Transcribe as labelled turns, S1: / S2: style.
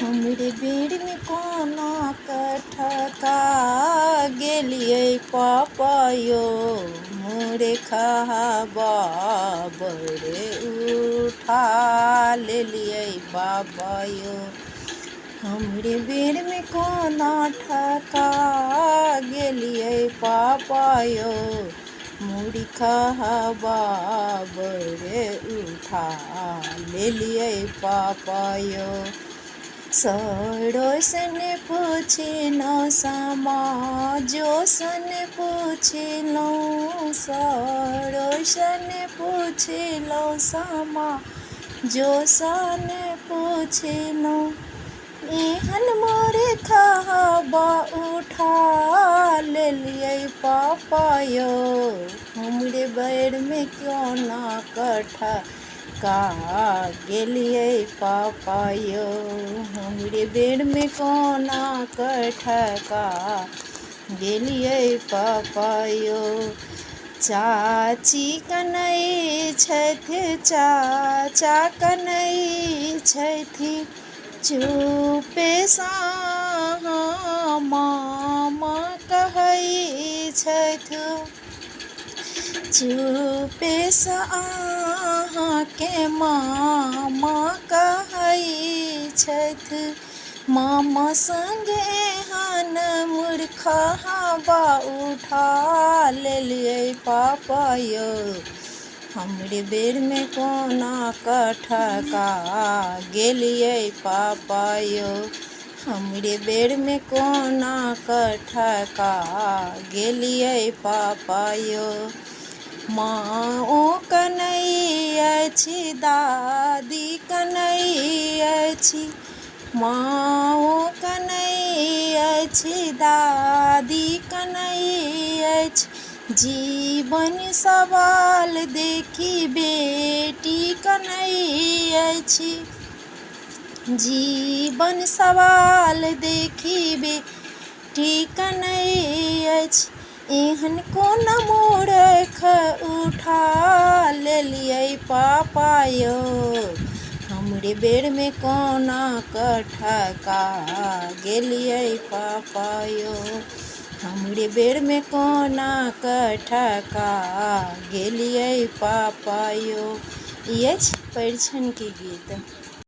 S1: हमरे बेर में कोना कठका गेलियै पापा यो, मोरे खहबा बड़े उठा लेलियै बाबा यो। हमरे बेर में कोना ठका गेलियै पापा यो, मोरी खहबा बड़े उठा लेलियै पापा यो। सरोसन पूछलहुँ समाजोसन पूछलहुँ, सरोसन पूछलहुँ समाजोसन पूछलहुँ, एहन मोरे खहबा उठा लेलियै पापा यो। हमरे बेर में कोना कठका गेलियै पापा यो, हमरे बेर में कोना कठका गेलियै पापा यो। चाची कनै छथि, चाचा कनै छथि, चुपेसँ मामा कहै छथि, चुपेसँ अहाँके मामा कहै छथि। मामा संग एहन मूर्खहबा उठा लेलियै पापा यो। हमरे बेर में कोना कठका गेलियै पापा यो, हमरे बेर में कोना कठका गेलियै पापा यो। माँओ कनै अछि, दादी कनै अछि, माँओ कनै अछि, दादी कनै अछि, जीवन सवाल देखी बेटी कनै अछि, जीवन सवाल देखी बेटी कनै अछि। एहन कोन मूर्ख उठा लेलियै पापा यो, हमरे बेर में कोना कठका गेलियै पापा यो, हमरे बेर में कोना कठका गेलियै पापा यो। ई अछि परिछनके गीत।